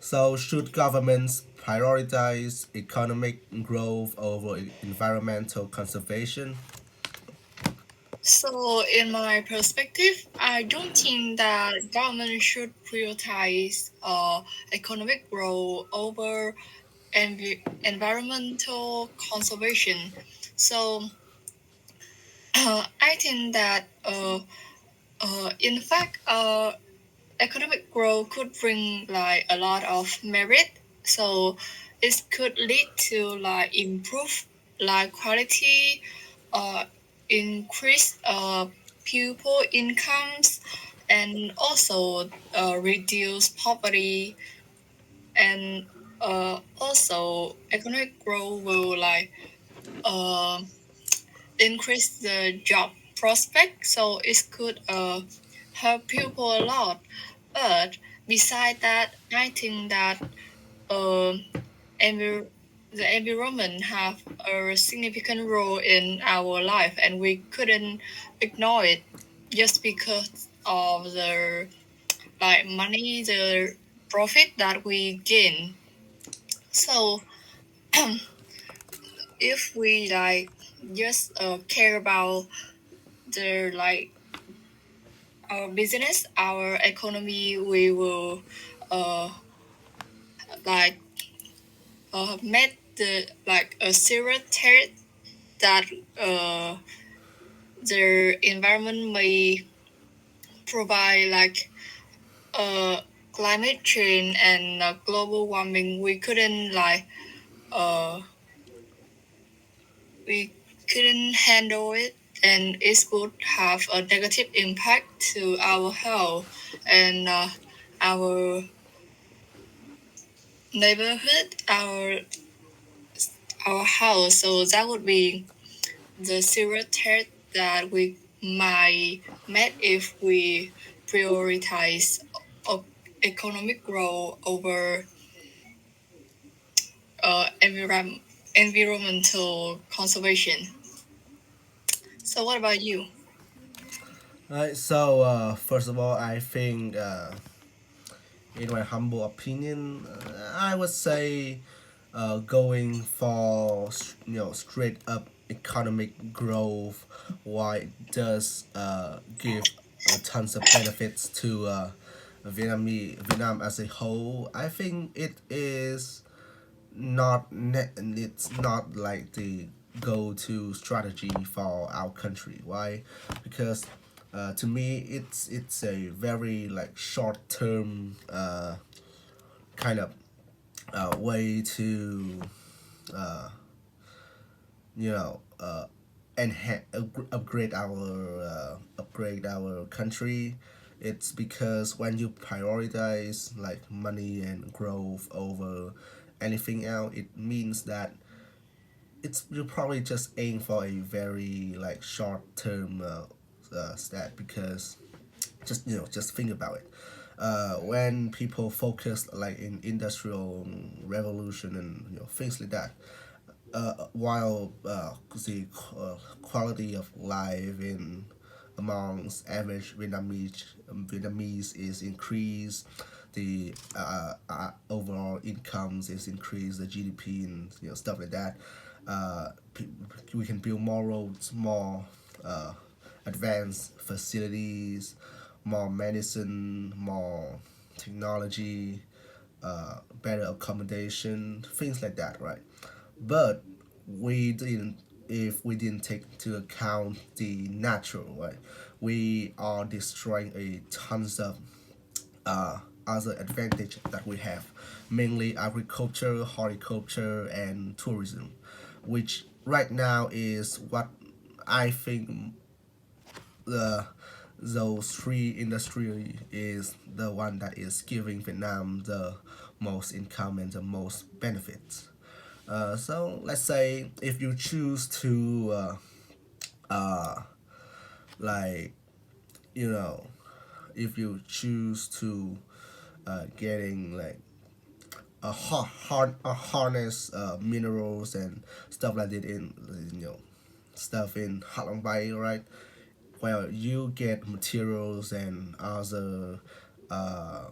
So should governments prioritize economic growth over environmental conservation? So, in my perspective, I don't think that government should prioritize economic growth over environmental conservation. So, I think that in fact, economic growth could bring like a lot of merit. So, it could lead to like improve life quality, uh, increase pupil incomes, and also reduce poverty, and also economic growth will like uh, increase the job prospect, so it could help people a lot. But beside that, I think that uh, envir- the environment have a significant role in our life, and we couldn't ignore it just because of the like money, the profit that we gain. So if we like just care about the like our business, our economy, we will uh like make the like a zero threat that uh the environment may provide like uh climate change and global warming. We couldn't like uh we couldn't handle it, and it would have a negative impact to our health and our neighborhood, our house. So that would be the zero threat that we might met if we prioritize o- economic growth over environmental conservation. So what about you? Right. So first of all, I think, in my humble opinion, I would say, going for straight up economic growth, why it does give tons of benefits to Vietnam as a whole. I think it's not like the go-to strategy for our country. Why? Because to me it's a very like short-term kind of way to uh, you know upgrade our country. It's because when you prioritize like money and growth over anything else, it means that it's you probably just aim for a very like short term stat. Because just think about it. When people focus like in industrial revolution and things like that, while the quality of life in amongst average Vietnamese is increased, the overall incomes is increased, the GDP and stuff like that. Uh, we can build more roads, more uh, advanced facilities, more medicine, more technology, better accommodation, things like that, right? But we didn't if we didn't take into account the natural, right? We are destroying a tons of uh, other advantage that we have, mainly agriculture, horticulture, and tourism, which right now is what I think the those three industry is the one that is giving Vietnam the most income and the most benefits. So let's say if you choose to uh, like you know if you choose to getting like a harness minerals and stuff like that in stuff in Ha Long Bay, right? Well, you get materials and other uh,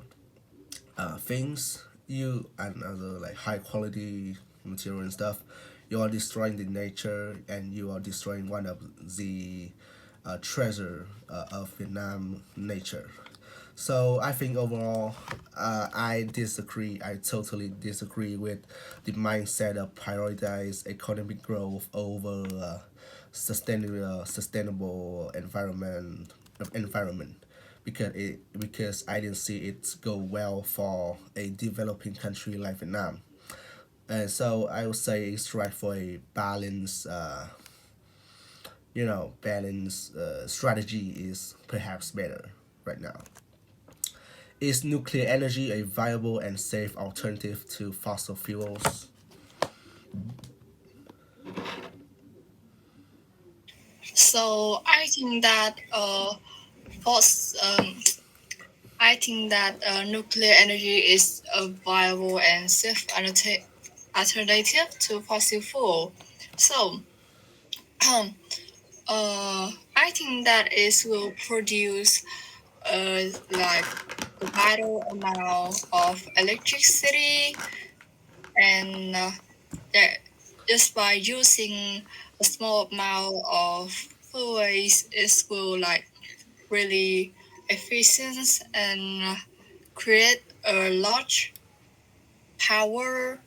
things, you and other like high quality material and stuff, you are destroying the nature and you are destroying one of the treasure of Vietnam nature. So I think overall, I disagree. I totally disagree with the mindset of prioritize economic growth over sustainable environment because I didn't see it go well for a developing country like Vietnam. And so I would say it's right for a balance. Balance strategy is perhaps better right now. Is nuclear energy a viable and safe alternative to fossil fuels? So fos- um, I think that nuclear energy is a viable and safe alternative to fossil fuel. So, I think that it will produce like a vital amount of electricity, and that just by using a small amount of fuels, it will like really efficient and create a large power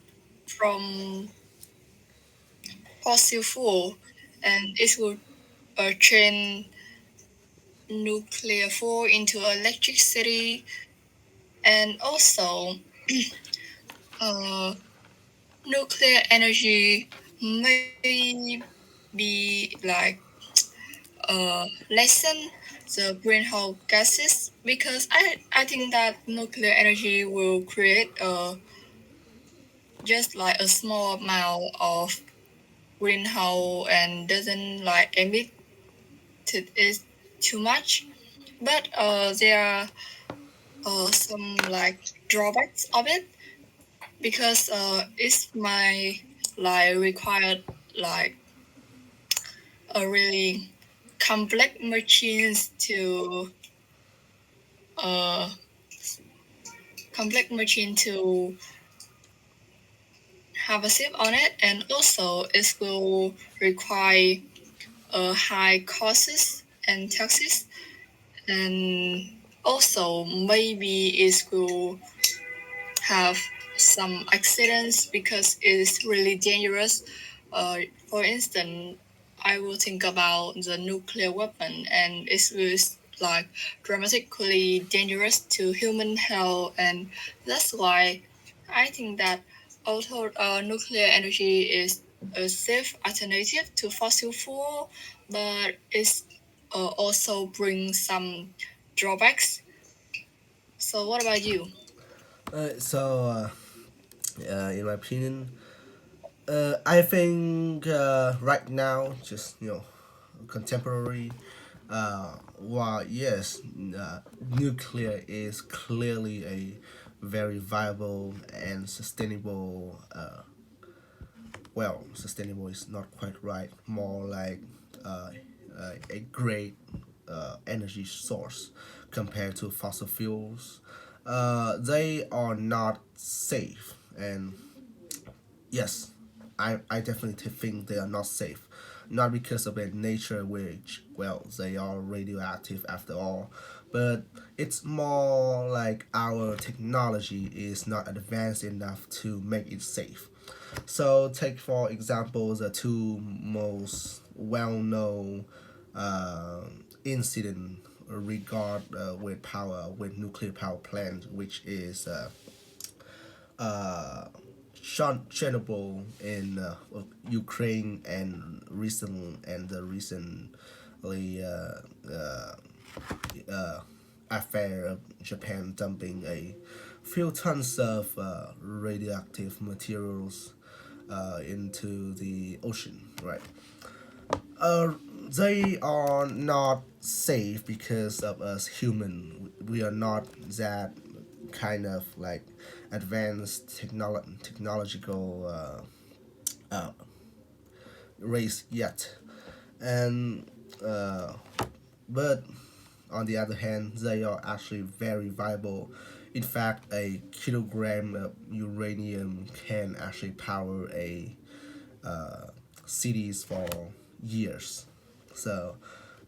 from fossil fuel, and it will turn nuclear fuel into electricity, and also uh, nuclear energy may be like lessen the greenhouse gases, because I think that nuclear energy will create just like a small amount of greenhouse and doesn't like emit it too much. But there are some like drawbacks of it, because it's my like required like a really complex machines to uh complex machine to have a sip on it, and also it will require high costs and taxes, and also maybe it will have some accidents because it's really dangerous. For instance, I will think about the nuclear weapon, and it was like dramatically dangerous to human health, and that's why I think that although nuclear energy is a safe alternative to fossil fuel, but it's also brings some drawbacks. So, what about you? In my opinion, I think right now, just contemporary. While yes, nuclear is clearly a very viable and sustainable. Sustainable is not quite right. More like uh, a great energy source compared to fossil fuels. They are not safe, and yes, I definitely think they are not safe. Not because of their nature, which, well, they are radioactive after all, but it's more like our technology is not advanced enough to make it safe. So, take for example the two most well known uh, incident regard with nuclear power plant, which is uh, Chernobyl in Ukraine and the recently uh, affair of Japan dumping a few tons of radioactive materials into the ocean, right? Uh, they are not safe because of us human. We are not that kind of like advanced technological race yet, and but on the other hand, they are actually very viable In fact, a kilogram of uranium can actually power a cities for years. So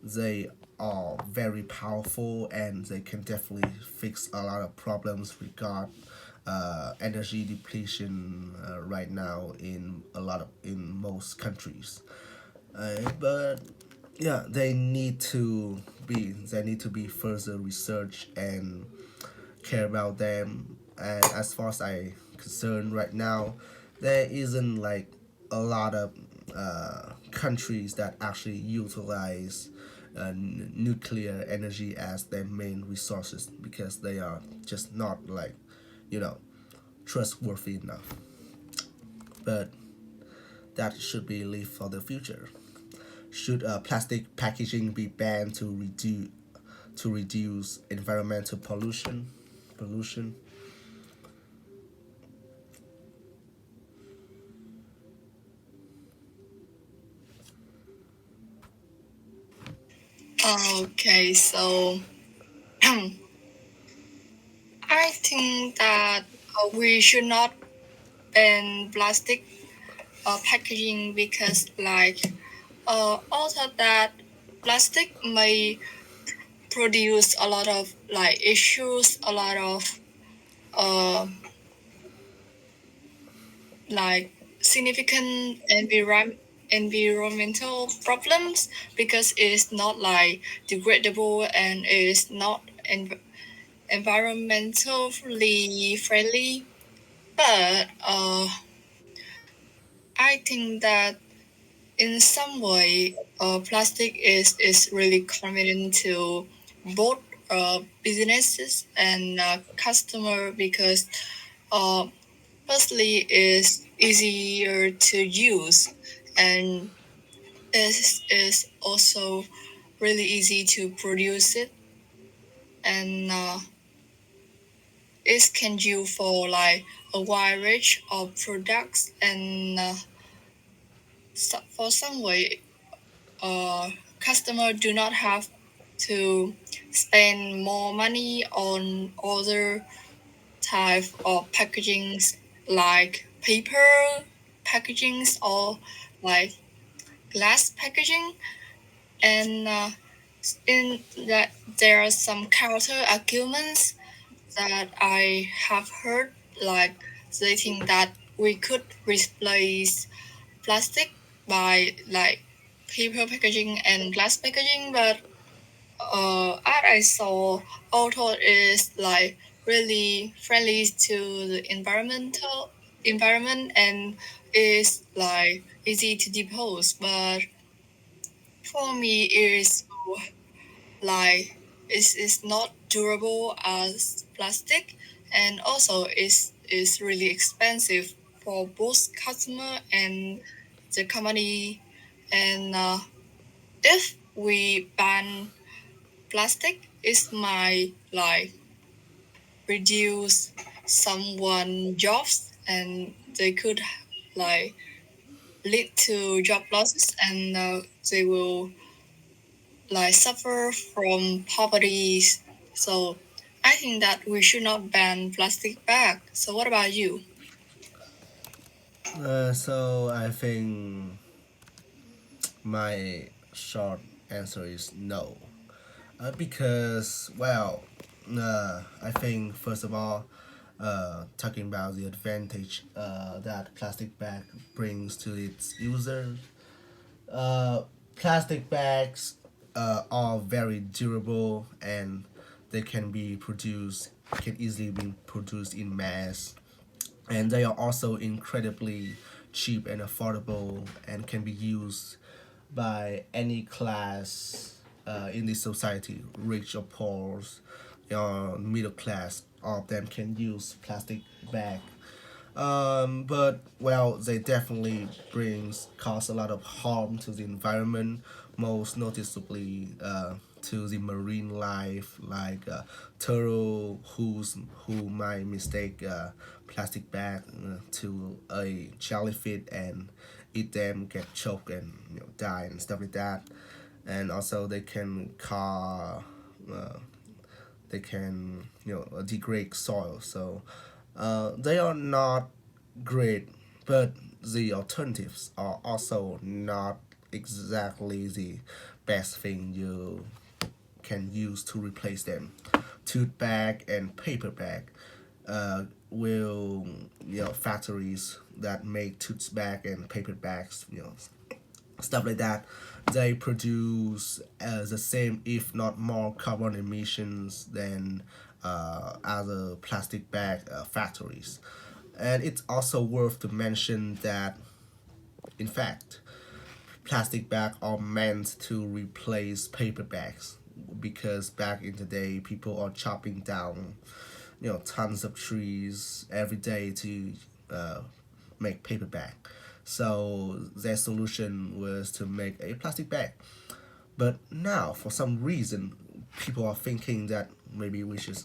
they are very powerful and they can definitely fix a lot of problems regard energy depletion right now in most countries. But yeah, they need to be further research and care about them. And as far as I concerned right now, there isn't like a lot of countries that actually utilize nuclear energy as their main resources because they are just not like, you know, trustworthy enough. But that should be left for the future. Should plastic packaging be banned to reduce environmental pollution? Okay, so I think that we should not ban plastic packaging because, like, also that plastic may produce a lot of like issues, a lot of uh, like significant environmental problems because it's not like degradable and it's not environmentally friendly. But I think that in some way, plastic is really convenient to both businesses and customer because uh, firstly is easier to use and is also really easy to produce it and it can use for like a wide range of products and for some way customer do not have to spend more money on other type of packagings like paper packagings or like glass packaging and in that there are some counter arguments that I have heard like they think that we could replace plastic by like paper packaging and glass packaging, but as I saw, auto is like really friendly to the environment and is like easy to dispose. But for me, it is like it's not durable as plastic, and also is really expensive for both customer and the company. And if we ban plastic, it might like reduce someone jobs, and they could like lead to job losses, and they will like suffer from poverty. So I think that we should not ban plastic bag. So what about you? So I think my short answer is no. Because, well, I think first of all, talking about the advantage that plastic bag brings to its user, uh, plastic bags are very durable and they can easily be produced in mass, and they are also incredibly cheap and affordable and can be used by any class in this society, rich or poor, or middle class. All of them can use plastic bag. But well, they definitely cause a lot of harm to the environment, most noticeably to the marine life, like turtle who might mistake plastic bag to a jellyfish and eat them, get choked and die and stuff like that. And also they can cause they can degrade soil. So they are not great, but the alternatives are also not exactly the best thing you can use to replace them. Tooth bag and paper bag will factories that make tooth bag and paper bags, stuff like that, they produce the same if not more carbon emissions than other plastic bag factories. And it's also worth to mention that in fact plastic bags are meant to replace paper bags, because back in the day people are chopping down tons of trees every day to uh, make paper bag. So their solution was to make a plastic bag. But now, for some reason, people are thinking that maybe we should,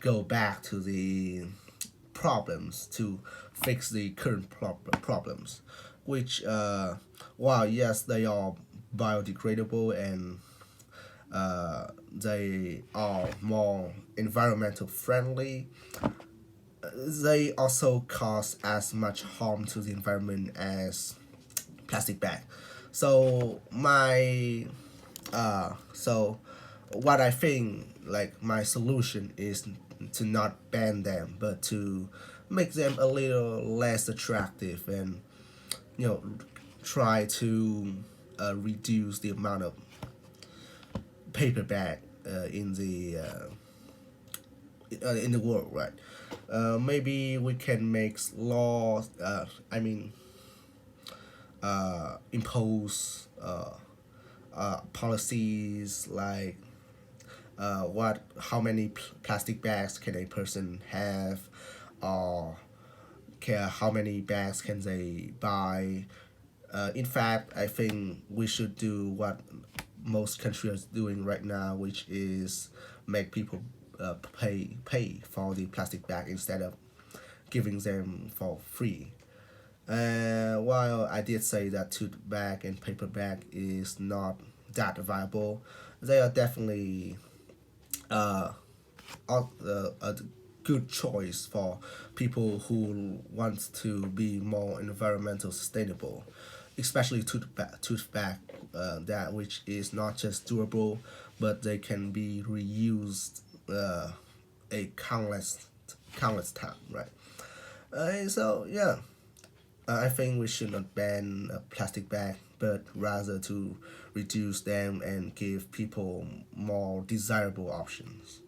go back to the problems to fix the current problems, which, while yes, they are biodegradable and they are more environmental friendly, they also cause as much harm to the environment as plastic bag. So so what I think, like, my solution is to not ban them, but to make them a little less attractive, and you know try to reduce the amount of paper bag in the world, right? Maybe we can make laws. Impose policies like how many plastic bags can a person have, or how many bags can they buy. In fact, I think we should do what most countries are doing right now, which is make people pay for the plastic bag instead of giving them for free. While I did say that tote bag and paper bag is not that viable, they are definitely uh, a good choice for people who want to be more environmental sustainable, especially tote bag, that which is not just durable, but they can be reused a countless time, right? So yeah, I think we should not ban a plastic bag, but rather to reduce them and give people more desirable options.